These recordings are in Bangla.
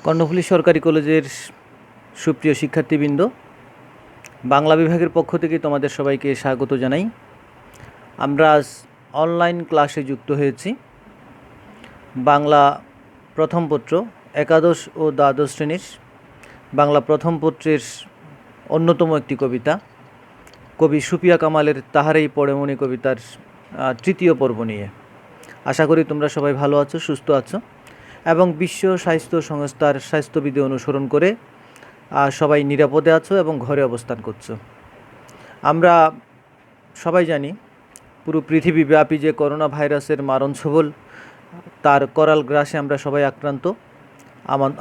কর্ণফুলী সরকারি কলেজের সুপ্রিয় শিক্ষার্থীবৃন্দ, বাংলা বিভাগের পক্ষ থেকে তোমাদের সবাইকে স্বাগত জানাই। আমরা আজ অনলাইন ক্লাসে যুক্ত হয়েছি। বাংলা প্রথম পত্র একাদশ ও দ্বাদশ শ্রেণীর বাংলা প্রথম পত্রের অন্যতম একটি কবিতা, কবি সুফিয়া কামালের তাহারেই পড়ে মনে কবিতার তৃতীয় পর্ব নিয়ে। আশা করি তোমরা সবাই ভালো আছো, সুস্থ আছো এবং বিশ্ব স্বাস্থ্য সংস্থার স্বাস্থ্যবিধি অনুসরণ করে সবাই নিরাপদে আছো এবং ঘরে অবস্থান করছো। আমরা সবাই জানি পুরো পৃথিবীব্যাপী যে করোনা ভাইরাসের মারণ ছোবল, তার করাল গ্রাসে আমরা সবাই আক্রান্ত।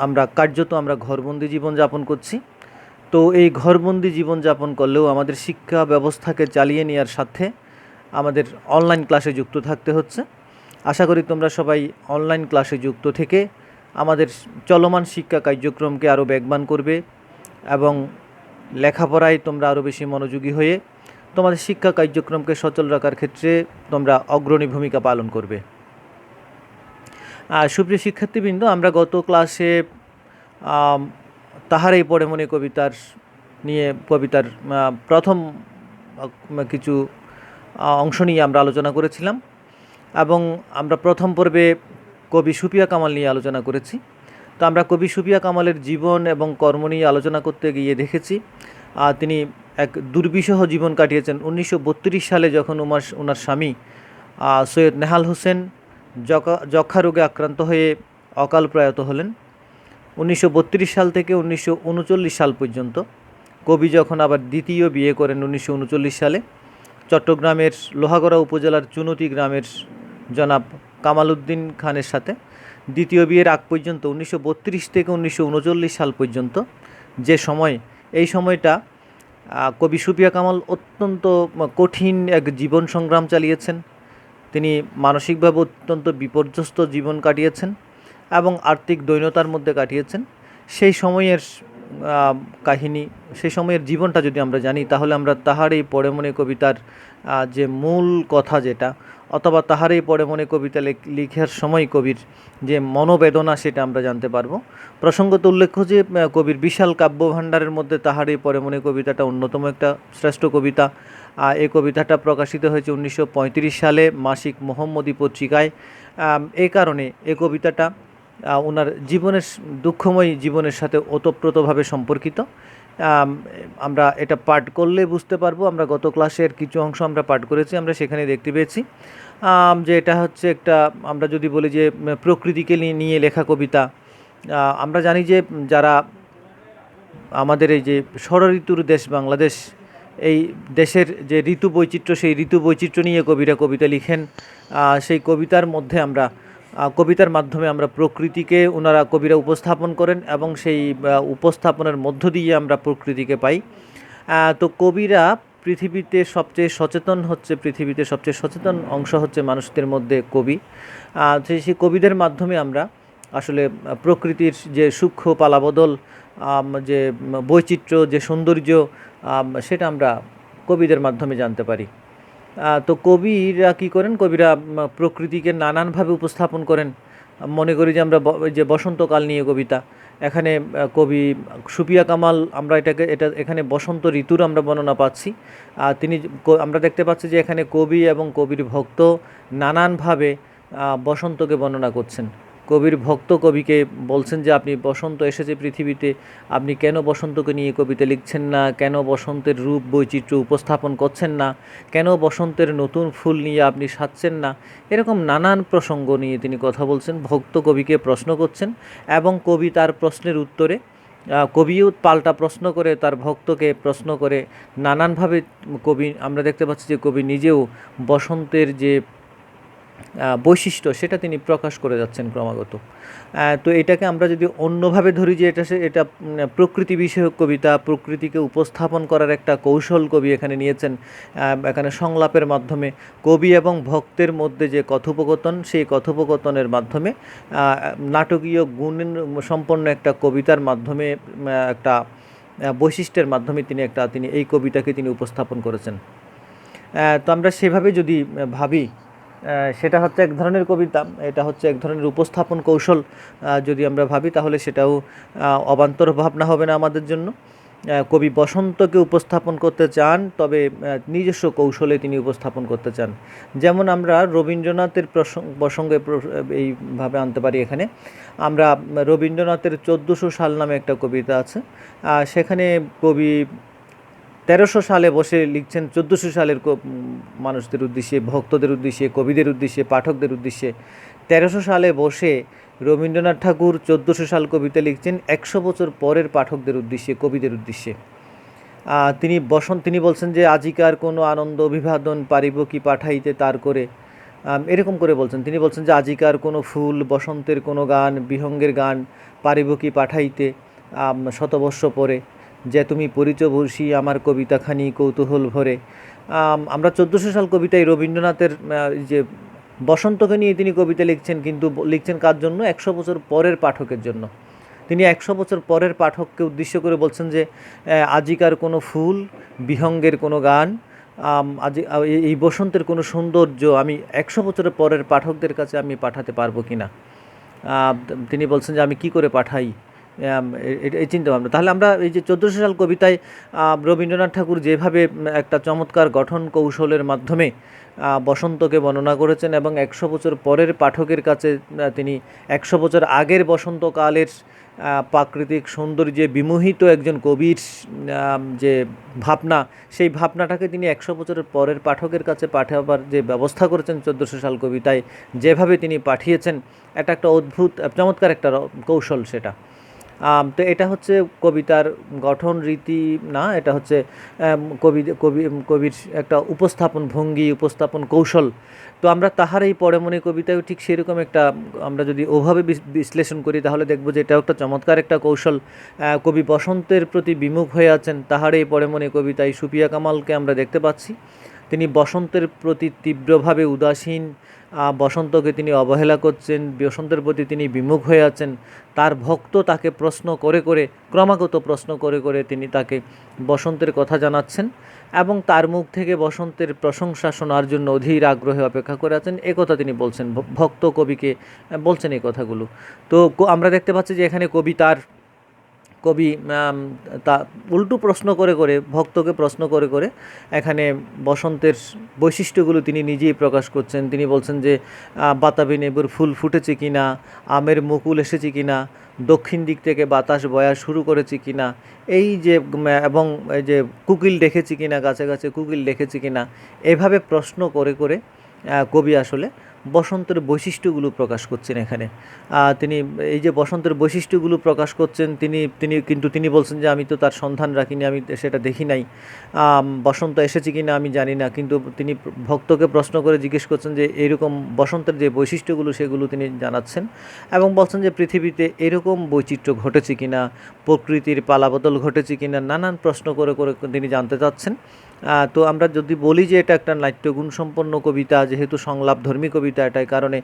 আমরা কার্যত ঘরবন্দি জীবনযাপন করছি। তো এই ঘরবন্দি জীবনযাপন করলেও আমাদের শিক্ষা ব্যবস্থাকে চালিয়ে নেওয়ার সাথে আমাদের অনলাইন ক্লাসে যুক্ত থাকতে হচ্ছে। আশা করি তোমরা সবাই অনলাইন ক্লাসে যুক্ত থেকে আমাদের চলমান শিক্ষা কার্যক্রমকে আরও বেগবান করবে এবং লেখাপড়ায় তোমরা আরও বেশি মনোযোগী হয়ে তোমাদের শিক্ষা কার্যক্রমকে সচল রাখার ক্ষেত্রে তোমরা অগ্রণী ভূমিকা পালন করবে। সুপ্রিয় শিক্ষার্থীবৃন্দ, আমরা গত ক্লাসে তাহারেই পড়ে মনে কবিতার প্রথম কিছু অংশ নিয়ে আমরা আলোচনা করেছিলাম এবং আমরা প্রথম পর্বে কবি সুফিয়া কামাল নিয়ে আলোচনা করেছি। তো আমরা কবি সুফিয়া কামালের জীবন এবং কর্ম নিয়ে আলোচনা করতে গিয়ে দেখেছি তিনি এক দুর্বিষহ জীবন কাটিয়েছেন। 1932 সালে যখন ওনার স্বামী সৈয়দ নেহাল হোসেন যক্ষা রোগে আক্রান্ত হয়ে অকাল প্রয়াত হলেন। 1932 সাল থেকে 1939 সাল পর্যন্ত কবি যখন আবার দ্বিতীয় বিয়ে করেন 1939 সালে চট্টগ্রামের লোহাগড়া উপজেলার চুনতি গ্রামের জনাব কামাল উদ্দিন খানের সাথে, দ্বিতীয় বিয়ের আগ পর্যন্ত 1932 থেকে 1939 সাল পর্যন্ত যে সময়, এই সময়টা কবি সুফিয়া কামাল অত্যন্ত কঠিন এক জীবন সংগ্রাম চালিয়েছেন। তিনি মানসিকভাবে অত্যন্ত বিপর্যস্ত জীবন কাটিয়েছেন এবং আর্থিক দৈন্যতার মধ্যে কাটিয়েছেন। সেই সময়ের কাহিনী, সেই সময়ের জীবনটা যদি আমরা জানি, তাহলে আমরা তাহারেই পড়ে মনে কবিতার যে মূল কথা যেটা, অথবা তাহারেই পড়ে মনে কবিতা লিখার সময় কবির যে মনোবেদনা, সেটা আমরা জানতে পারবো। প্রসঙ্গত উল্লেখ্য যে কবির বিশাল কাব্যভাণ্ডারের মধ্যে তাহারেই পড়ে মনে কবিতাটা অন্যতম একটা শ্রেষ্ঠ কবিতা। এই কবিতাটা প্রকাশিত হয়েছে 1935 সালে মাসিক মোহাম্মদী পত্রিকায়। এই কারণে এই কবিতাটা ওনার জীবনের দুঃখময় জীবনের সাথে ওতপ্রোতভাবে সম্পর্কিত। আমরা এটা পাঠ করলে বুঝতে পারবো। আমরা গত ক্লাসের কিছু অংশ আমরা পাঠ করেছি, আমরা সেখানে দেখতে পেয়েছি যে এটা হচ্ছে একটা, আমরা যদি বলি যে প্রকৃতিকে নিয়ে লেখা কবিতা। আমরা জানি যে যারা আমাদের এই যে ষড়ঋতুর দেশ বাংলাদেশ, এই দেশের যে ঋতু বৈচিত্র্য, সেই ঋতু বৈচিত্র্য নিয়ে কবিরা কবিতা লিখেন। সেই কবিতার মধ্যে কবিতার মাধ্যমে আমরা প্রকৃতিকে কবিরা উপস্থাপন করেন এবং সেই উপস্থাপনের মধ্য দিয়ে আমরা প্রকৃতিকে পাই। তো কবিরা পৃথিবীতে সবচেয়ে সচেতন অংশ হচ্ছে মানুষদের মধ্যে কবি। সেই কবিদের মাধ্যমে আমরা আসলে প্রকৃতির যে সূক্ষ্ম পালাবদল, যে বৈচিত্র্য, যে সৌন্দর্য, সেটা আমরা কবিদের মাধ্যমে জানতে পারি। তো কবিরা কী করেন? কবিরা প্রকৃতিকে নানানভাবে উপস্থাপন করেন। মনে করি যে আমরা যে বসন্তকাল নিয়ে কবিতা, এখানে কবি সুফিয়া কামাল, আমরা এখানে বসন্ত ঋতুর আমরা বর্ণনা পাচ্ছি। আমরা দেখতে পাচ্ছি যে এখানে কবি এবং কবির ভক্ত নানানভাবে বসন্তকে বর্ণনা করছেন। কবির ভক্ত কবিকে বলছেন যে আপনি, বসন্ত এসেছে পৃথিবীতে, আপনি কেন বসন্তকে নিয়ে কবিতা লিখছেন না? কেন বসন্তের রূপ বৈচিত্র্য উপস্থাপন করছেন না? কেন বসন্তের নতুন ফুল নিয়ে আপনি সাজছেন না? এরকম নানান প্রসঙ্গ নিয়ে তিনি কথা বলছেন। ভক্ত কবিকে প্রশ্ন করছেন এবং কবি তার প্রশ্নের উত্তরে, কবিও পাল্টা প্রশ্ন করে তার ভক্তকে প্রশ্ন করে নানানভাবে কবি, আমরা দেখতে পাচ্ছি যে কবি নিজেও বসন্তের যে বৈশিষ্ট্য, সেটা তিনি প্রকাশ করে যাচ্ছেন ক্রমাগত। তো এটাকে আমরা যদি অন্যভাবে ধরি যে এটা প্রকৃতি বিষয়ক কবিতা, প্রকৃতিকে উপস্থাপন করার একটা কৌশল কবি এখানে নিয়েছেন। এখানে সংলাপের মাধ্যমে কবি এবং ভক্তের মধ্যে যে কথোপকথন, সেই কথোপকথনের মাধ্যমে নাটকীয় গুণ সম্পন্ন একটা কবিতার মাধ্যমে, একটা বৈশিষ্ট্যের মাধ্যমে তিনি এই কবিতাকে তিনি উপস্থাপন করেছেন। তো আমরা সেভাবে যদি ভাবি, সেটা হচ্ছে এক ধরনের কবিতা, এটা হচ্ছে এক ধরনের উপস্থাপন কৌশল। যদি আমরা ভাবি তাহলে সেটাও অবান্তর ভাবনা হবে না আমাদের জন্য। কবি বসন্তকে উপস্থাপন করতে চান, তবে নিজস্ব কৌশলে তিনি উপস্থাপন করতে চান। যেমন আমরা রবীন্দ্রনাথের প্রসঙ্গে এইভাবে আনতে পারি। এখানে আমরা রবীন্দ্রনাথের 1400 সাল নামে একটা কবিতা আছে। সেখানে কবি 1300 সালে বসে লিখছেন 1400 সালের মানুষদের উদ্দেশ্যে, ভক্তদের উদ্দেশ্যে, কবিদের উদ্দেশ্যে, পাঠকদের উদ্দেশ্যে। 1300 সালে বসে রবীন্দ্রনাথ ঠাকুর 1400 সাল কবিতা লিখছেন 100 বছর পরের পাঠকদের উদ্দেশ্যে, কবিদের উদ্দেশ্যে। তিনি বলছেন যে আজিকার কোনো আনন্দ অভিবাদন পারিব কি পাঠাইতে তার করে, এরকম করে বলছেন। তিনি বলছেন যে আজিকার কোনো ফুল, বসন্তের কোনো গান, বিহঙ্গের গান পারিব কি পাঠাইতে শতবর্ষ পরে, যে তুমি পরিচয় বসি আমার কবিতাখানি কৌতূহল ভরে। আমরা 1400 সাল কবিতায় রবীন্দ্রনাথের যে বসন্তকে নিয়ে তিনি কবিতা লিখছেন, কিন্তু লিখছেন কার জন্য? 100 বছর পরের পাঠকের জন্য। তিনি 100 বছর পরের পাঠককে উদ্দেশ্য করে বলছেন যে আজিকার কোনো ফুল, বিহঙ্গের কোনো গান, এই বসন্তের কোনো সৌন্দর্য আমি 100 বছরের পরের পাঠকদের কাছে আমি পাঠাতে পারবো কি না। তিনি বলছেন যে আমি কি করে পাঠাই, এই চিন্তা ভাবনা। তাহলে আমরা এই যে 1400 সাল কবিতায় রবীন্দ্রনাথ ঠাকুর যেভাবে একটা চমৎকার গঠন কৌশলের মাধ্যমে বসন্তকে বর্ণনা করেছেন, এবং 100 বছর পরের পাঠকের কাছে তিনি 100 বছর আগের বসন্তকালের প্রাকৃতিক সৌন্দর্যে বিমোহিত একজন কবির যে ভাবনা, সেই ভাবনাটাকে তিনি 100 বছরের পরের পাঠকের কাছে পাঠাবার যে ব্যবস্থা করেছেন 1400 সাল কবিতায়, যেভাবে তিনি পাঠিয়েছেন, এটা একটা অদ্ভুত চমৎকার একটা কৌশল সেটা। তো এটা হচ্ছে কবিতার গঠন রীতি না, এটা হচ্ছে কবির একটা উপস্থাপন ভঙ্গি, উপস্থাপন কৌশল। তো আমরা তাহার এই পরে মনে কবিতায়ও ঠিক সেরকম একটা, আমরা যদি ওভাবে বিশ্লেষণ করি তাহলে দেখব যে এটাও একটা চমৎকার একটা কৌশল। কবি বসন্তের প্রতি বিমুখ হয়ে আছেন। তাহার এই পরে মনে কবিতায় সুফিয়া কামালকে আমরা দেখতে পাচ্ছি। তিনি বসন্তের প্রতি তীব্রভাবে উদাসীন, বসন্তকে তিনি অবহেলা করছেন, বসন্তের প্রতি তিনি বিমুখ হয়ে আছেন। তার ভক্ত তাকে প্রশ্ন করে করে, ক্রমাগত প্রশ্ন করে করে তিনি তাকে বসন্তের কথা জানাচ্ছেন, এবং তার মুখ থেকে বসন্তের প্রশংসা শোনার জন্য অধীর আগ্রহে অপেক্ষা করে আছেন, একথা তিনি বলছেন, ভক্ত কবিকে বলছেন এই কথাগুলো। তো আমরা দেখতে পাচ্ছি যে এখানে কবি তা উল্টো প্রশ্ন করে করে, ভক্তকে প্রশ্ন করে করে এখানে বসন্তের বৈশিষ্ট্যগুলো তিনি নিজেই প্রকাশ করছেন। তিনি বলছেন যে বাতাবি লেবুর ফুল ফুটেছে কিনা, আমের মুকুল এসেছে কিনা, দক্ষিণ দিক থেকে বাতাস বয়া শুরু করেছে কিনা, এই যে এবং এই যে কুকিল দেখেছি কিনা, গাছে গাছে কুকিল দেখেছি কিনা, এভাবে প্রশ্ন করে করে কবি আসলে বসন্তের বৈশিষ্ট্যগুলো প্রকাশ করছেন এখানে। তিনি এই যে বসন্তের বৈশিষ্ট্যগুলো প্রকাশ করছেন, তিনি বলছেন যে আমি তো তার সন্ধান রাখিনি, আমি সেটা দেখি নাই, বসন্ত এসেছে কিনা আমি জানি না, কিন্তু তিনি ভক্তকে প্রশ্ন করে জিজ্ঞেস করছেন যে এরকম বসন্তের যে বৈশিষ্ট্যগুলো সেগুলো তিনি জানাচ্ছেন, এবং বলছেন যে পৃথিবীতে এরকম বৈচিত্র্য ঘটেছে কিনা, প্রকৃতির পালাবদল ঘটেছে কিনা, নানান প্রশ্ন করে করে তিনি জানতে চাচ্ছেন। তো আমরা যদি বলি যে এটা একটা নাট্যগুণসম্পন্ন কবিতা, যেহেতু সংলাপধর্মী কবিতা, এটাই কারণে,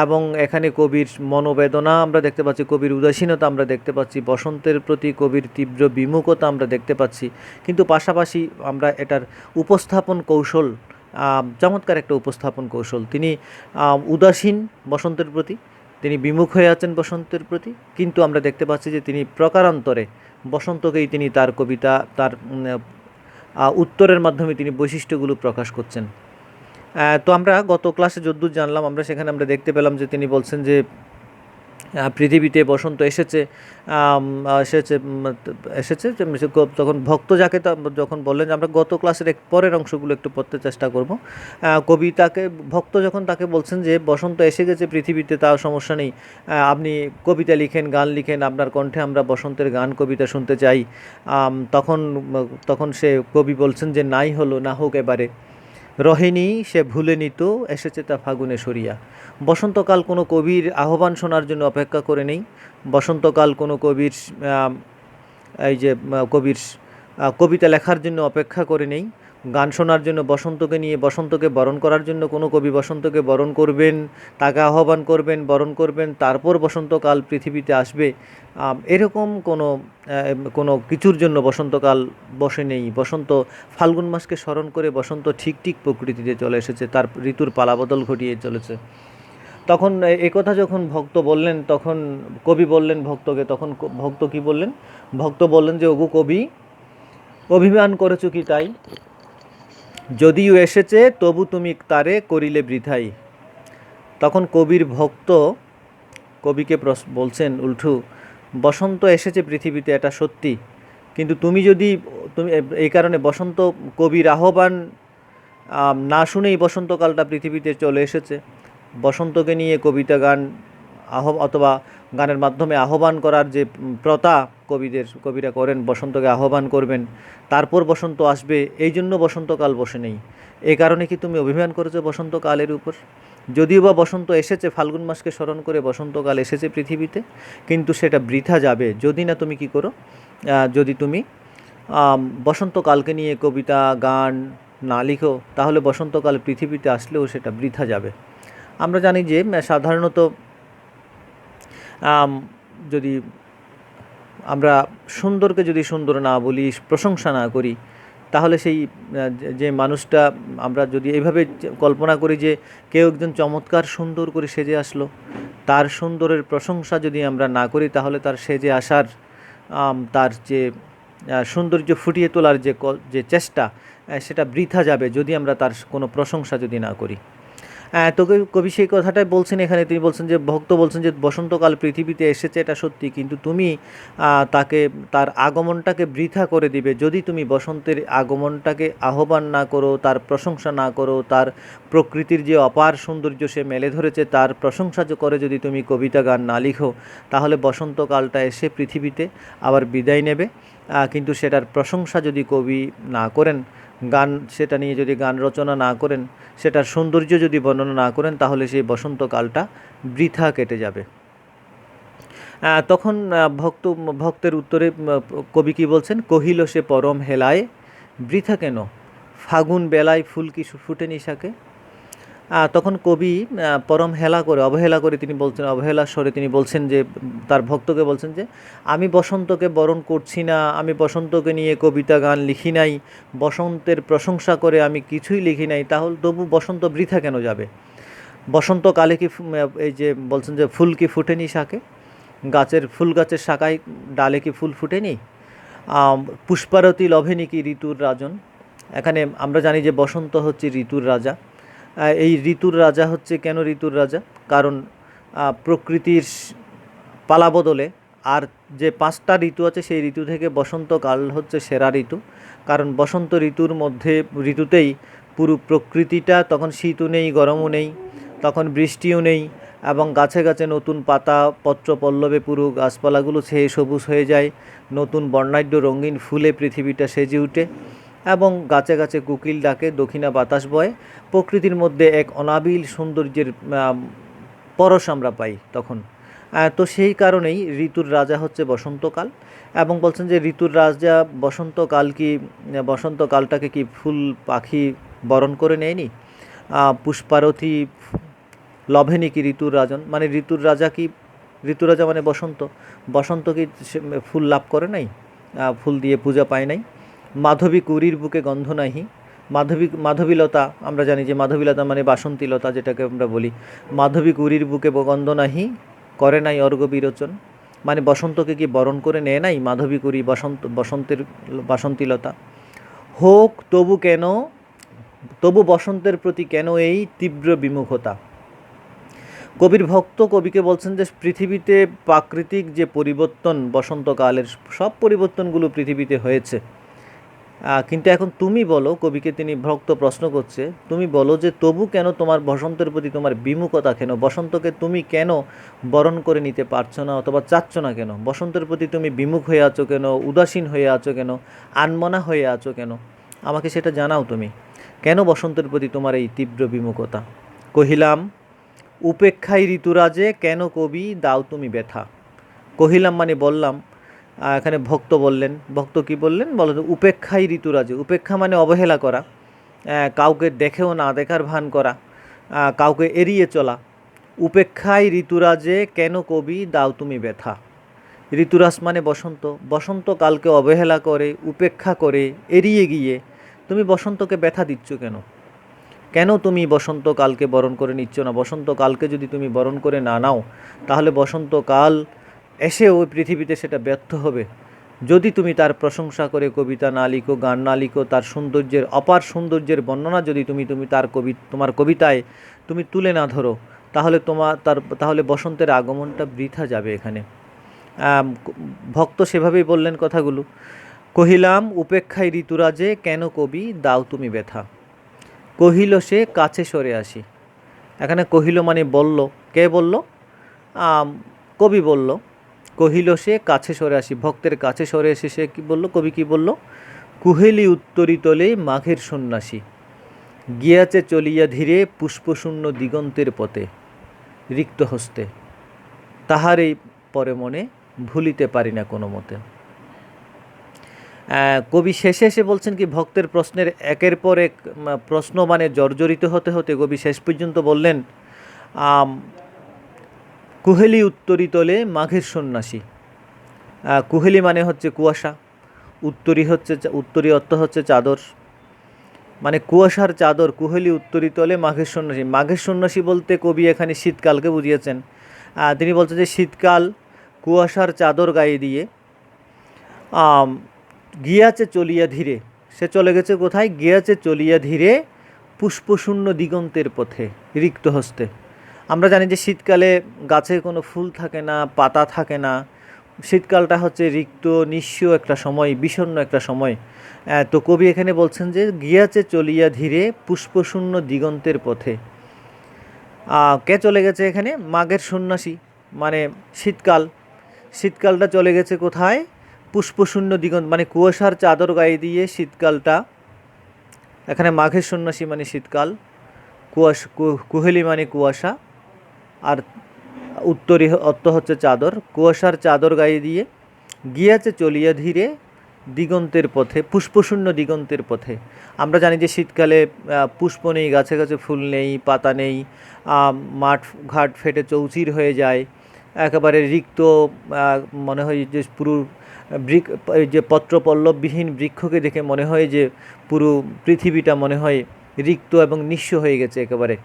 এবং এখানে কবির মনোবেদনা আমরা দেখতে পাচ্ছি, কবির উদাসীনতা আমরা দেখতে পাচ্ছি, বসন্তের প্রতি কবির তীব্র বিমুখতা আমরা দেখতে পাচ্ছি, কিন্তু পাশাপাশি আমরা এটার উপস্থাপন কৌশল, চমৎকার একটা উপস্থাপন কৌশল। তিনি উদাসীন বসন্তের প্রতি, তিনি বিমুখ হয়ে আছেন বসন্তের প্রতি, কিন্তু আমরা দেখতে পাচ্ছি যে তিনি প্রকারান্তরে বসন্তকেই তিনি তার কবিতা, তার উত্তরের মাধ্যমে তিনি বৈশিষ্ট্যগুলো প্রকাশ করছেন। তো আমরা গত ক্লাসে যদ্দূর জানলাম, আমরা সেখানে আমরা দেখতে পেলাম যে তিনি বলছেন যে পৃথিবীতে বসন্ত এসেছে, এসেছে এসেছে তখন ভক্ত যাকে যখন বললেন, আমরা গত ক্লাসের পরের অংশগুলো একটু পড়তে চেষ্টা করব। কবিতাকে ভক্ত যখন তাকে বলছেন যে বসন্ত এসে গেছে পৃথিবীতে, তাও সমস্যা নেই, আপনি কবিতা লিখেন, গান লিখেন, আপনার কণ্ঠে আমরা বসন্তের গান কবিতা শুনতে চাই। তখন সে কবি বলছেন যে নাই হলো না হোক এবারে, রহেনি সে ভুলে নিত এসেছে তা ফাগুনে সরিয়া। বসন্তকাল কোনো কবির আহ্বান শোনার জন্য অপেক্ষা করে নেই, বসন্তকাল কোনো কবির কবিতা লেখার জন্য অপেক্ষা করে নেই, গান শোনার জন্য বসন্তকে নিয়ে বসন্তকে বরণ করার জন্য কোনো কবি বসন্তকে বরণ করবেন, তাকে আহ্বান করবেন, বরণ করবেন, তারপর বসন্তকাল পৃথিবীতে আসবে, এরকম কোনো কিছুর জন্য বসন্তকাল বসে নেই। বসন্ত ফাল্গুন মাসকে স্মরণ করে বসন্ত ঠিক ঠিক প্রকৃতিতে চলে এসেছে, তার ঋতুর পালাবদল ঘটিয়ে চলেছে। তখন একথা যখন ভক্ত বললেন, তখন কবি বললেন ভক্তকে, তখন ভক্ত কি বললেন? ভক্ত বললেন যে, ওগো কবি, অভিমান করেছ কি তাই? যদিও এসেছে তবু তুমি তারে করিলে বৃথাই। তখন কবির ভক্ত কবিকে বলছেন উল্টু, বসন্ত এসেছে পৃথিবীতে, এটা সত্যি, কিন্তু তুমি এই কারণে বসন্ত কবির আহ্বান না শুনেই বসন্তকালটা পৃথিবীতে চলে এসেছে। বসন্তকে নিয়ে কবিতা গান অথবা গানের মাধ্যমে আহ্বান করার যে প্রথা কবিরা করেন, বসন্তকে আহ্বান করবেন, তারপর বসন্ত আসবে, এই জন্য বসন্তকাল বসে নেই। এই কারণে কি তুমি অভিমান করেছো বসন্তকালের উপর? যদিও বা বসন্ত এসেছে, ফাল্গুন মাসকে স্মরণ করে বসন্তকাল এসেছে পৃথিবীতে, কিন্তু সেটা বৃথা যাবে যদি না তুমি কি করো, যদি তুমি বসন্তকালকে নিয়ে কবিতা গান না লিখো, তাহলে বসন্তকাল পৃথিবীতে আসলেও সেটা বৃথা যাবে। আমরা জানি যে সাধারণত যদি আমরা সুন্দরকে যদি সুন্দর না বলি, প্রশংসা না করি, তাহলে সেই যে মানুষটা, আমরা যদি এইভাবে কল্পনা করি যে কেউ একজন চমৎকার সুন্দর করে সেজে আসলো, তার সুন্দরের প্রশংসা যদি আমরা না করি, তাহলে তার সেজে আসার, তার যে সৌন্দর্য ফুটিয়ে তোলার যে চেষ্টা, সেটা বৃথা যাবে যদি আমরা তার কোনো প্রশংসা যদি না করি। তো কবি সেই কথাটাই বলছেন এখানে। তিনি বলছেন যে, ভক্ত বলছেন যে বসন্তকাল পৃথিবীতে এসেছে এটা সত্যি, কিন্তু তুমি তার আগমনটাকে বৃথা করে দিবে যদি তুমি বসন্তের আগমনটাকে আহ্বান না করো, তার প্রশংসা না করো, তার প্রকৃতির যে অপার সৌন্দর্য সে মেলে ধরেছে তার প্রশংসা করে যদি তুমি কবিতা গান না লিখো, তাহলে বসন্তকালটা এসে পৃথিবীতে আবার বিদায় নেবে। কিন্তু সেটার প্রশংসা যদি কবি না করেন, সেটা নিয়ে যদি গান রচনা না করেন, সেটার সৌন্দর্য যদি বর্ণনা না করেন, তাহলে সেই বসন্তকালটা বৃথা কেটে যাবে। তখন ভক্তের উত্তরে কবি কী বলছেন? কহিল সে পরম হেলায়, বৃথা কেন ফাগুন বেলায় ফুল কি ফুটেনি শাকে। তখন কবি পরম অবহেলা করে তিনি বলছেন, অবহেলার স্বরে তিনি বলছেন যে, তার ভক্তকে বলছেন যে, আমি বসন্তকে বরণ করছি না, আমি বসন্তকে নিয়ে কবিতা গান লিখি নাই, বসন্তের প্রশংসা করে আমি কিছুই লিখি নাই, তাহলে তবু বসন্ত বৃথা কেন যাবে? বসন্তকালে কি এই যে বলছেন যে ফুল কি ফুটেনি শাকে, ফুল গাছের শাখায় ডালে কি ফুল ফুটেনি? পুষ্পারতি লভেনি কি ঋতুর রাজন। এখানে আমরা জানি যে বসন্ত হচ্ছে ঋতুর রাজা। এই ঋতুর রাজা হচ্ছে কেন ঋতুর রাজা? কারণ প্রকৃতির পালাবদলে আর যে 5টা ঋতু আছে, সেই ঋতু থেকে বসন্তকাল হচ্ছে সেরা ঋতু। কারণ বসন্ত ঋতুতেই পুরো প্রকৃতিটা, তখন শীতও নেই, গরমও নেই, তখন বৃষ্টিও নেই, এবং গাছে গাছে নতুন পাতা পত্র পল্লবে পুরো গাছপালাগুলো ছেয়ে সবুজ হয়ে যায়, নতুন বর্ণাঢ্য রঙিন ফুলে পৃথিবীটা সেজে উঠে, এবং গাছে গাছে কোকিল ডাকে, দক্ষিণা বাতাস বয়, প্রকৃতির মধ্যে এক অনাবিল সৌন্দর্যের পরশ আমরা পাই তখন। তো সেই কারণেই ঋতুর রাজা হচ্ছে বসন্তকাল। এবং বলছেন যে ঋতুর রাজা বসন্তকালটাকে কি ফুল পাখি বরণ করে নেয়নি? পুষ্পারথী লভেনি কি ঋতুর রাজন, মানে ঋতুর রাজা মানে বসন্ত কি ফুল লাভ করে নাই? ফুল দিয়ে পূজা পায় নাই? মাধবী কুড়ির বুকে গন্ধ নাহি। মাধবীলতা, আমরা জানি যে মাধবীলতা মানে বাসন্তীলতা, যেটাকে আমরা বলি। মাধবী কুড়ির বুকে গন্ধ নাহি, করে নাই অর্ঘ্য বিরোচন, মানে বসন্তকে কি বরণ করে নেয় নাই মাধবী কুড়ি, বাসন্তীলতা। হোক তবু বসন্তের প্রতি কেন এই তীব্র বিমুখতা। কবির ভক্ত কবিকে বলছেন যে পৃথিবীতে প্রাকৃতিক যে পরিবর্তন, বসন্তকালের সব পরিবর্তনগুলো পৃথিবীতে হয়েছে, কিন্তু এখন তুমি বলো, কবিকে তিনি ভক্ত প্রশ্ন করছে, তুমি বলো যে তবু কেন তোমার বসন্তের প্রতি তোমার বিমুখতা কেন? বসন্তকে তুমি কেন বরণ করে নিতে পারছো না অথবা চাচ্ছ না কেন? বসন্তের প্রতি তুমি বিমুখ হয়ে আছো কেন? উদাসীন হয়ে আছো কেন? আনমনা হয়ে আছো কেন? আমাকে সেটা জানাও তুমি, কেন বসন্তের প্রতি তোমার এই তীব্র বিমুখতা? কহিলাম উপেক্ষায় ঋতুরাজে, কেন কবি দাও তুমি ব্যথা। কহিলাম মানে বললাম, এখানে ভক্ত বললেন, ভক্ত কি বললেন বলো তো? উপেক্ষাই ঋতুরাজে। উপেক্ষা মানে অবহেলা করা, কাউকে দেখেও না দেখার ভান করা, কাউকে এড়িয়ে চলা। উপেক্ষায় ঋতুরাজে কেন কবি দাও তুমি ব্যথা। ঋতুরাজ মানে বসন্ত, বসন্তকালকে অবহেলা করে, উপেক্ষা করে, এড়িয়ে গিয়ে তুমি বসন্তকে ব্যথা দিচ্ছ কেন? কেন তুমি বসন্তকালকে বরণ করে নিচ্ছ না? বসন্তকালকে যদি তুমি বরণ করে না নাও, তাহলে বসন্তকাল এসেও ওই পৃথিবীতে সেটা ব্যর্থ হবে। যদি তুমি তার প্রশংসা করে কবিতা না লিখো, গান না লিখো, তার সৌন্দর্যের, অপার সৌন্দর্যের বর্ণনা যদি তুমি তোমার কবিতায় তুমি তুলে না ধরো, তাহলে বসন্তের আগমনটা বৃথা যাবে এখানে। ভক্ত সেভাবেই বললেন কথাগুলো। কহিলাম উপেক্ষায় ঋতুরাজে কেন কবি দাও তুমি ব্যথা। কহিল সে কাছে সরে আসি। এখানে কহিল মানে বলল। কে বলল? কবি বলল। কহিল সে কাছে সরে আসি, ভক্তের কাছে সরে এসে সে কী বলল? কবি কী বলল? কুহেলি উত্তরিতলে মাঘের সন্ন্যাসী, গিয়াছে চলিয়া ধীরে পুষ্পশূন্য দিগন্তের পথে, রিক্ত হস্তে, তাহারই পরে মনে ভুলিতে পারি না কোনো মতে। কবি শেষে এসে বলছেন কি, ভক্তের প্রশ্নের একের পর এক প্রশ্ন মানে জর্জরিত হতে হতে কবি শেষ পর্যন্ত বললেন কুহেলি উত্তরিতলে মাঘের সন্ন্যাসী। কুহেলি মানে হচ্ছে কুয়াশা, উত্তরি অর্থ হচ্ছে চাদর, মানে কুয়াশার চাদর। কুহেলি উত্তরিতলে মাঘের সন্ন্যাসী। মাঘের সন্ন্যাসী বলতে কবি এখানে শীতকালকে বুঝিয়েছেন। তিনি বলছেন যে শীতকাল কুয়াশার চাদর গায়ে দিয়ে গিয়াছে চলিয়া ধীরে। সে চলে গেছে কোথায়? গিয়াছে চলিয়া ধীরে পুষ্পশূন্য দিগন্তের পথে, রিক্ত হস্তে। আমরা জানি যে শীতকালে গাছে কোনো ফুল থাকে না, পাতা থাকে না। শীতকালটা হচ্ছে রিক্ত, নিঃস্ব একটা সময়, বিষণ্ণ একটা সময়। তো কবি এখানে বলছেন যে গিয়াছে চলিয়া ধীরে পুষ্পশূন্য দিগন্তের পথে। কে চলে গেছে এখানে? মাঘের সন্ন্যাসী, মানে শীতকাল। শীতকালটা চলে গেছে কোথায়? পুষ্পশূন্য দিগন্ত, মানে কুয়াশার চাদর গায়ে দিয়ে শীতকালটা। এখানে মাঘের সন্ন্যাসী মানে শীতকাল, কুহেলি মানে কুয়াশা, আর উত্তরি অর্থ হচ্ছে চাদর। কুয়াশার চাদর গায়ে দিয়ে গিয়াছে চলিয়া ধীরে দিগন্তের পথে, পুষ্পশূন্য দিগন্তের পথে। আমরা জানি যে শীতকালে পুষ্প নেই, গাছে গাছে ফুল নেই, পাতা নেই, মাঠ ঘাট ফেটে চৌচির হয়ে যায়, একেবারে রিক্ত মনে হয়। যে পুরো যে পত্রপল্লববিহীন বৃক্ষকে দেখে মনে হয় যে পুরো পৃথিবীটা মনে হয় রিক্ত এবং নিঃস্ব হয়ে গেছে একেবারে।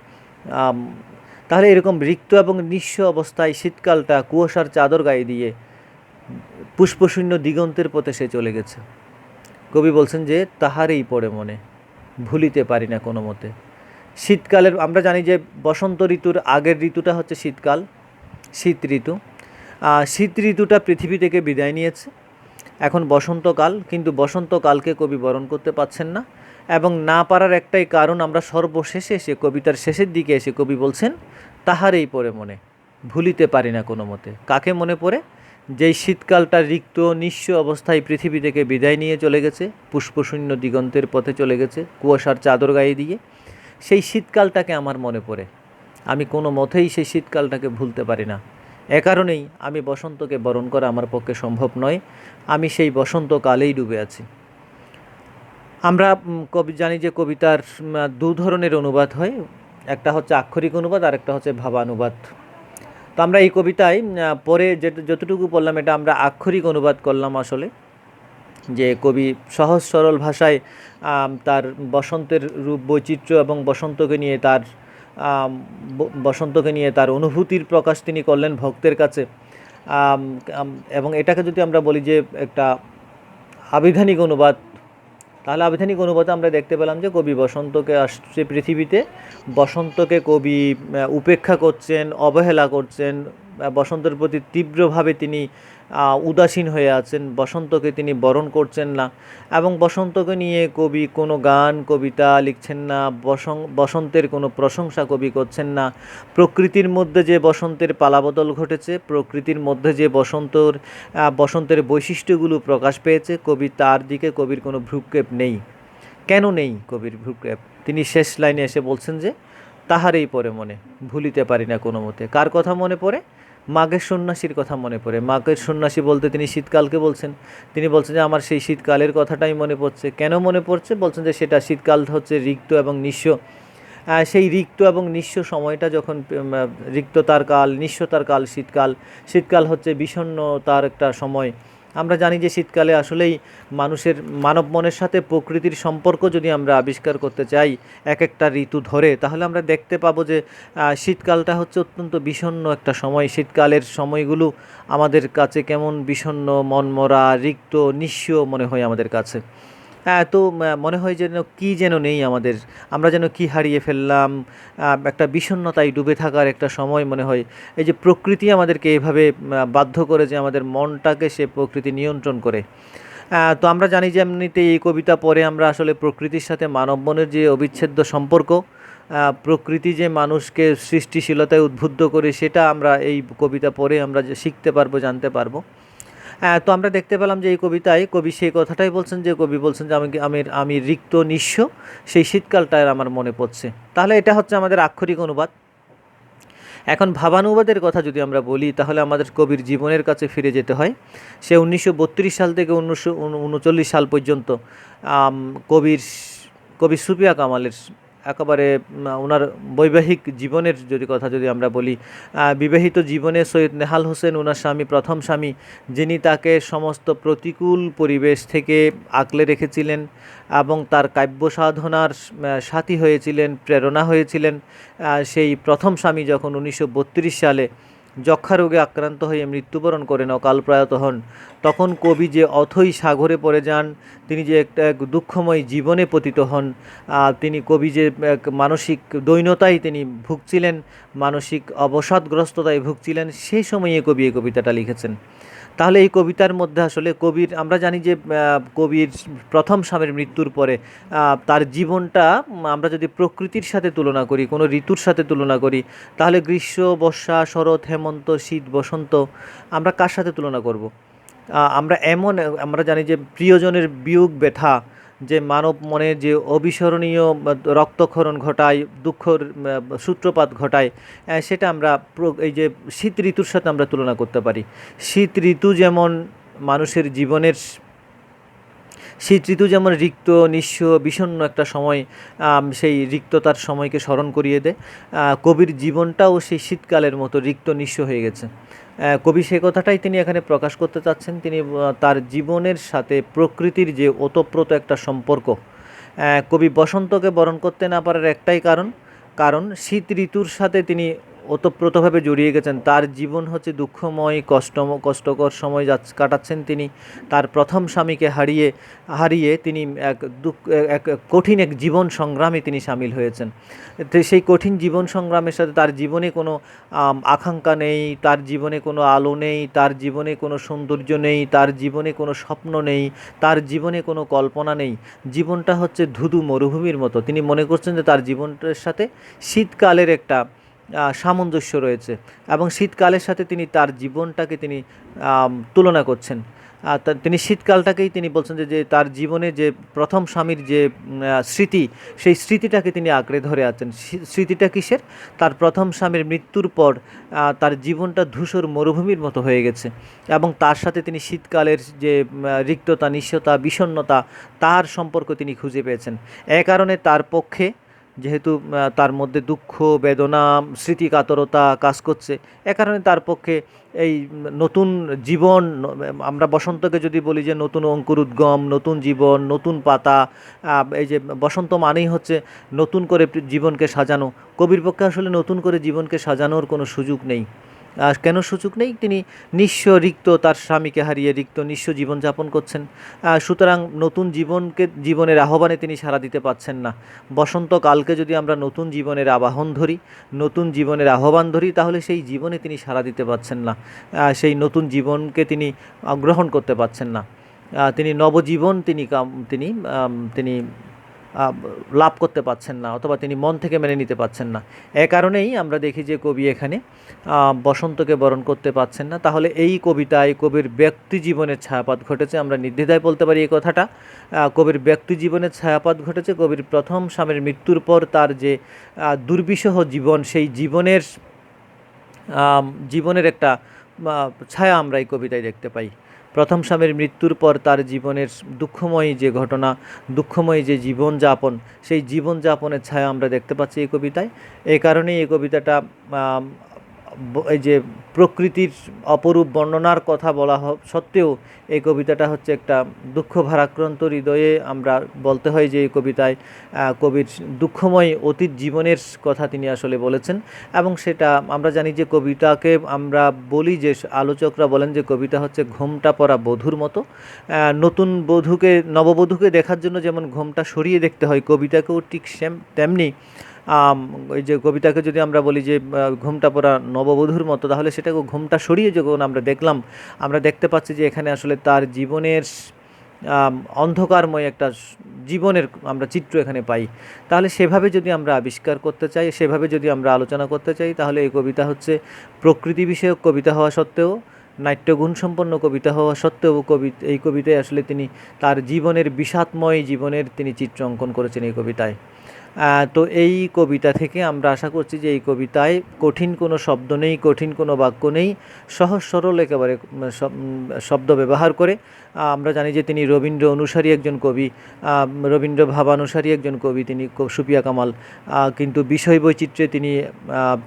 তাহলে এরকম রিক্ত এবং নিঃস্ব অবস্থায় শীতকালটা কুয়াশার চাদর গায়ে দিয়ে পুষ্পশূন্য দিগন্তের পথে সে চলে গেছে। কবি বলছেন যে তাহারই পড়ে মনে ভুলিতে পারি না কোনো মতে। শীতকালের, আমরা জানি যে বসন্ত ঋতুর আগের ঋতুটা হচ্ছে শীতকাল, শীত ঋতু। শীত ঋতুটা পৃথিবী থেকে বিদায় নিয়েছে, এখন বসন্তকাল। কিন্তু বসন্তকালকে কবি বরণ করতে পারছেন না, এবং না পারার একটাই কারণ, আমরা সর্বশেষে এসে, কবিতার শেষের দিকে এসে কবি বলছেন তাহারই পড়ে মনে ভুলিতে পারি না কোনো মতে। কাকে মনে পড়ে? যেই শীতকালটা রিক্ত নিঃস্ব অবস্থায় পৃথিবী থেকে বিদায় নিয়ে চলে গেছে, পুষ্পশূন্য দিগন্তের পথে চলে গেছে কুয়াশার চাদর গায়ে দিয়ে, সেই শীতকালটাকে আমার মনে পড়ে। আমি কোনো মতেই সেই শীতকালটাকে ভুলতে পারি না। এ কারণেই আমি বসন্তকে বরণ করা আমার পক্ষে সম্ভব নয়। আমি সেই বসন্তকালেই ডুবে আছি। আমরা জানি যে কবিতার দু ধরনের অনুবাদ হয়, একটা হচ্ছে আক্ষরিক অনুবাদ, আর একটা হচ্ছে ভাবানুবাদ। তো আমরা এই কবিতায় পরে যতটুকু পড়লাম এটা আমরা আক্ষরিক অনুবাদ করলাম আসলে, যে কবি সহজ সরল ভাষায় তার বসন্তের রূপ বৈচিত্র্য এবং বসন্তকে নিয়ে তার অনুভূতির প্রকাশ তিনি করলেন ভক্তের কাছে। এবং এটাকে যদি আমরা বলি যে একটা আবিধানিক অনুবাদ, তাহলে আবিধানিক অনুবাদে আমরা দেখতে পেলাম যে কবি বসন্তকে আসছে পৃথিবীতে, বসন্তকে কবি উপেক্ষা করছেন, অবহেলা করছেন, বসন্তের প্রতি তীব্রভাবে তিনি উদাসীন হয়ে আছেন, বসন্তকে তিনি বরণ করছেন না, এবং বসন্তকে নিয়ে কবি কোনো গান কবিতা লিখছেন না, বসন্তের কোনো প্রশংসা কবি করছেন না। প্রকৃতির মধ্যে যে বসন্তের পালাবদল ঘটেছে, প্রকৃতির মধ্যে যে বসন্তের বৈশিষ্ট্যগুলো প্রকাশ পেয়েছে, তার দিকে কবির কোনো ভ্রুক্ষেপ নেই। কেন নেই কবির ভ্রুক্ষেপ? তিনি শেষ লাইনে এসে বলছেন যে তাহারই পরে মনে ভুলিতে পারি না কোনো মতে। কার কথা মনে পড়ে? মাঘের সন্ন্যাসীর কথা মনে পড়ে। মাঘের সন্ন্যাসী বলতে তিনি শীতকালকে বলছেন। তিনি বলছেন যে আমার সেই শীতকালের কথাটাই মনে পড়ছে। কেন মনে পড়ছে? বলছেন যে সেটা শীতকাল হচ্ছে রিক্ত এবং নিঃস্ব। সেই রিক্ত এবং নিঃস্ব সময়টা যখন রিক্ততার কাল, নিঃস্বতার কাল শীতকাল। শীতকাল হচ্ছে বিষণ্ণতার একটা সময়। আমরা জানি যে শীতকালে আসলেই মানুষের মানব মনের সাথে প্রকৃতির সম্পর্ক যদি আমরা আবিষ্কার করতে চাই এক একটা ঋতু ধরে, তাহলে আমরা দেখতে পাবো যে শীতকালটা হচ্ছে অত্যন্ত বিষণ্ণ একটা সময়। শীতকালের সময়গুলো আমাদের কাছে কেমন বিষণ্ণ, মনমরা, রিক্ত, নিঃস্ব মনে হয় আমাদের কাছে। হ্যাঁ, তো মনে হয় যেন কী যেন নেই আমাদের। আমরা যেন কী হারিয়ে ফেললাম। একটা বিষণ্ণতায় ডুবে থাকার একটা সময় মনে হয়। এই যে প্রকৃতি আমাদেরকে এভাবে বাধ্য করে যে আমাদের মনটাকে সে প্রকৃতি নিয়ন্ত্রণ করে। তো আমরা জানি যে এমনিতে এই কবিতা পড়ে আমরা আসলে প্রকৃতির সাথে মানব মনের যে অবিচ্ছেদ্য সম্পর্ক, প্রকৃতি যে মানুষকে সৃষ্টিশীলতায় উদ্বুদ্ধ করে, সেটা আমরা এই কবিতা পড়ে আমরা যে শিখতে পারবো, জানতে পারবো। তো আমরা দেখতে পেলাম যে এই কবিতায় কবি সেই কথাটাই বলছেন, যে কবি বলছেন যে আমি রিক্ত নিঃস্ব, সেই শীতকালটায় আমার মনে পড়ছে। তাহলে এটা হচ্ছে আমাদের আক্ষরিক অনুবাদ। এখন ভাবানুবাদের কথা যদি আমরা বলি, তাহলে আমাদের কবির জীবনের কাছে ফিরে যেতে হয়। সে 1932 সাল থেকে 1939 সাল পর্যন্ত কবি সুফিয়া কামালের একেবারে ওনার বৈবাহিক জীবনের কথা যদি আমরা বলি, বিবাহিত জীবনে সৈয়দ নেহাল হোসেন ওনার স্বামী, প্রথম স্বামী, যিনি তাকে সমস্ত প্রতিকূল পরিবেশ থেকে আগলে রেখেছিলেন এবং তার কাব্য সাধনার সাথী হয়েছিলেন, প্রেরণা হয়েছিলেন। সেই প্রথম স্বামী যখন 1932 সালে যক্ষা রোগে আক্রান্ত হয়ে মৃত্যুবরণ করেন, অকাল প্রয়াত হন, তখন কবি যে অথৈ সাগরে পড়ে যান, তিনি যে এক দুঃখময় জীবনে পতিত হন, কবি যে এক মানসিক দৈন্যতায় তিনি ভুগছিলেন, মানসিক অবসাদগ্রস্ততায় ভুগছিলেন, সেই সময়ে কবি এই কবিতাটা লিখেছেন। তাহলে এই কবিতার মধ্যে আসলে কবির, আমরা জানি যে কবির প্রথম স্বামীর মৃত্যুর পরে তার জীবনটা আমরা যদি প্রকৃতির সাথে তুলনা করি, কোনো ঋতুর সাথে তুলনা করি, তাহলে গ্রীষ্ম, বর্ষা, শরৎ, হেমন্ত, শীত, বসন্ত আমরা কার সাথে তুলনা করব? আমরা জানি যে প্রিয়জনের বিয়োগ ব্যথা যে মানব মনে যে অবিস্মরণীয় রক্তক্ষরণ ঘটায়, দুঃখর সূত্রপাত ঘটায়, সেটা আমরা এই যে শীত ঋতুর সাথে আমরা তুলনা করতে পারি। শীত ঋতু যেমন মানুষের জীবনের, শীত ঋতু যেমন রিক্ত, নিঃস্ব, বিষণ্ণ একটা সময়, সেই রিক্ততার সময়কে স্মরণ করিয়ে দেয়, কবির জীবনটাও সেই শীতকালের মতো রিক্ত, নিঃস্ব হয়ে গেছে। কবি সে কথাটাই তিনি এখানে প্রকাশ করতে চাচ্ছেন। তিনি তার জীবনের সাথে প্রকৃতির যে ওতপ্রোত একটা সম্পর্ক, কবি বসন্তকে বরণ করতে না পারার একটাই কারণ শীত ঋতুর সাথে তিনি ওতপ্রোতভাবে জড়িয়ে গেছেন। তার জীবন হচ্ছে দুঃখময়, কষ্টকর সময় কাটাচ্ছেন তিনি। তার প্রথম স্বামীকে হারিয়ে তিনি এক কঠিন এক জীবন সংগ্রামে তিনি সামিল হয়েছেন। তো সেই কঠিন জীবন সংগ্রামের সাথে তার জীবনে কোনো আকাঙ্ক্ষা নেই, তার জীবনে কোনো আলো নেই, তার জীবনে কোনো সৌন্দর্য নেই, তার জীবনে কোনো স্বপ্ন নেই, তার জীবনে কোনো কল্পনা নেই। জীবনটা হচ্ছে ধুধু মরুভূমির মতো। তিনি মনে করছেন যে তার জীবনটার সাথে শীতকালের একটা সামঞ্জস্য রয়েছে, এবং শীতকালের সাথে তিনি তার জীবনটাকে তিনি তুলনা করছেন। তিনি শীতকালটাকেই তিনি বলছেন যে তার জীবনে যে প্রথম স্বামীর যে স্মৃতি, সেই স্মৃতিটাকে তিনি আঁকড়ে ধরে আছেন। স্মৃতিটা কিসের? তার প্রথম স্বামীর মৃত্যুর পর তার জীবনটা ধূসর মরুভূমির মতো হয়ে গেছে, এবং তার সাথে তিনি শীতকালের যে রিক্ততা, নিঃস্বতা, বিষণ্ণতা, তার সম্পর্ক তিনি খুঁজে পেয়েছেন। এ কারণে তার পক্ষে, যেহেতু তার মধ্যে দুঃখ, বেদনা, স্মৃতিকাতরতা কাজ করছে, এ কারণে তার পক্ষে এই নতুন জীবন, আমরা বসন্তকে যদি বলি যে নতুন অঙ্কুর উদ্গম, নতুন জীবন, নতুন পাতা, এই যে বসন্ত মানেই হচ্ছে নতুন করে জীবনকে সাজানো। কবির পক্ষে আসলে নতুন করে জীবনকে সাজানোর কোনো সুযোগ নেই। কেন সুযোগ নেই? তিনি নিঃস্ব, রিক্ত, তার স্বামীকে হারিয়ে রিক্ত, নিঃস্ব জীবনযাপন করছেন। সুতরাং নতুন জীবনের আহ্বানে তিনি সাড়া দিতে পারছেন না। বসন্তকালকে যদি আমরা নতুন জীবনের আবাহন ধরি, নতুন জীবনের আহ্বান ধরি, তাহলে সেই জীবনে তিনি সাড়া দিতে পারছেন না। সেই নতুন জীবনকে তিনি গ্রহণ করতে পারছেন না। তিনি নবজীবন তিনি লাভ করতে পারছেন না, অথবা তিনি মন থেকে মেনে নিতে পারছেন না। এ কারণেই আমরা দেখি যে কবি এখানে বসন্তকে বরণ করতে পারছেন না। তাহলে এই কবিতায় কবির ব্যক্তি জীবনের ছায়াপাত ঘটেছে, আমরা নির্দ্বিধায় বলতে পারি এই কথাটা। কবির ব্যক্তি জীবনের ছায়াপাত ঘটেছে। কবির প্রথম স্বামীর মৃত্যুর পর তার যে দুর্বিষহ জীবন, সেই জীবনের জীবনের একটা ছায়া আমরা এই কবিতায় দেখতে পাই। প্রথম স্বামীর মৃত্যুর পর তার জীবনের দুঃখময়ী যে ঘটনা, দুঃখময়ী যে জীবনযাপন, সেই জীবনযাপনের ছায়া আমরা দেখতে পাচ্ছি এই কবিতায়। এই কারণেই এই কবিতাটা এই যে প্রকৃতির অপরূপ বর্ণনার কথা বলা সত্ত্বেও এই কবিতাটা হচ্ছে একটা দুঃখ ভারাক্রান্ত হৃদয়ে আমরা বলতে হয় যে এই কবিতায় কবির দুঃখময় অতীত জীবনের কথা তিনি আসলে বলেছেন। এবং সেটা আমরা জানি যে কবিতাকে আমরা বলি যে আলোচকরা বলেন যে কবিতা হচ্ছে ঘোমটা পরা বধূর মতো। নতুন নববধূকে দেখার জন্য যেমন ঘোমটা সরিয়ে দেখতে হয়, কবিতাকেও ঠিক তেমনি ওই যে কবিতাকে যদি আমরা বলি যে ঘোমটা পরা নববধূর মতো, তাহলে সেটাকে ঘোমটা সরিয়ে যখন আমরা দেখলাম, আমরা দেখতে পাচ্ছি যে এখানে আসলে তার জীবনের অন্ধকারময় একটা জীবনের আমরা চিত্র এখানে পাই। তাহলে সেভাবে যদি আমরা আবিষ্কার করতে চাই, সেভাবে যদি আমরা আলোচনা করতে চাই, তাহলে এই কবিতা হচ্ছে প্রকৃতি বিষয়ক কবিতা হওয়া সত্ত্বেও, নাট্যগুণসম্পন্ন কবিতা হওয়া সত্ত্বেও এই কবিতায় আসলে তিনি তার জীবনের বিষাদময় জীবনের তিনি চিত্র অঙ্কন করেছেন এই কবিতায়। তো এই কবিতা থেকে আমরা আশা করছি যে এই কবিতায় কঠিন কোনো শব্দ নেই, কঠিন কোনো বাক্য নেই, সহজ সরল একেবারে শব্দ ব্যবহার করে। আমরা জানি যে তিনি রবীন্দ্র অনুসারী একজন কবি, রবীন্দ্র ভাবানুসারী একজন কবি তিনি সুফিয়া কামাল, কিন্তু বিষয় বৈচিত্র্যে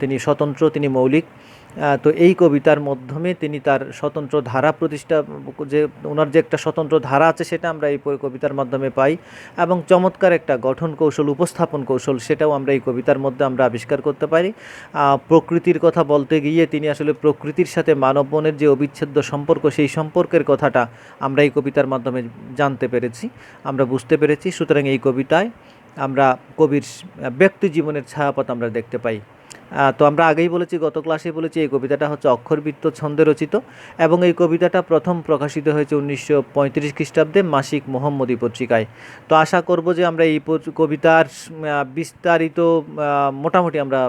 তিনি স্বতন্ত্র, তিনি মৌলিক। তো এই কবিতার মাধ্যমে তিনি তার স্বতন্ত্র ধারা প্রতিষ্ঠা, যে ওনার যে একটা স্বতন্ত্র ধারা আছে সেটা আমরা এই কবিতার মাধ্যমে পাই, এবং চমৎকার একটা গঠন কৌশল, উপস্থাপন কৌশল, সেটাও আমরা এই কবিতার মধ্যে আমরা আবিষ্কার করতে পারি। প্রকৃতির কথা বলতে গিয়ে তিনি আসলে প্রকৃতির সাথে মানব মনের যে অবিচ্ছেদ্য সম্পর্ক, সেই সম্পর্কের কথাটা আমরা এই কবিতার মাধ্যমে জানতে পেরেছি, আমরা বুঝতে পেরেছি। সুতরাং এই কবিতায় আমরা কবির ব্যক্তি জীবনের ছায়াপথ আমরা দেখতে পাই। তো আমরা আগেই বলেছি, গত ক্লাসে বলেছি, এই কবিতাটা হচ্ছে অক্ষরবৃত্ত ছন্দে রচিত, এবং এই কবিতাটা প্রথম প্রকাশিত হয়েছে 1935 খ্রিস্টাব্দে মাসিক মোহাম্মদী পত্রিকায়। তো আশা করব যে আমরা এই কবিতার বিস্তারিত মোটামুটি আমরা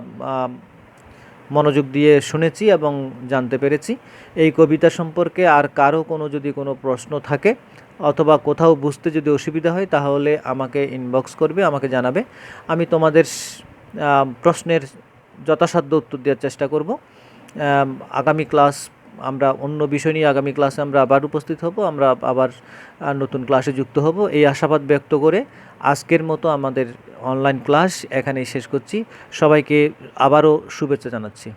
মনোযোগ দিয়ে শুনেছি এবং জানতে পেরেছি। এই কবিতা সম্পর্কে আর কারো যদি কোনো প্রশ্ন থাকে অথবা কোথাও বুঝতে যদি অসুবিধা হয়, তাহলে আমাকে ইনবক্স করবে, আমাকে জানাবে। আমি তোমাদের প্রশ্নের যথাসাধ্য উত্তর দেওয়ার চেষ্টা করব। আগামী ক্লাস আমরা অন্য বিষয় নিয়ে আগামী ক্লাসে আমরা আবার উপস্থিত হব, আমরা আবার নতুন ক্লাসে যুক্ত হব, এই আশাবাদ ব্যক্ত করে আজকের মতো আমাদের অনলাইন ক্লাস এখানেই শেষ করছি। সবাইকে আবারও শুভেচ্ছা জানাচ্ছি।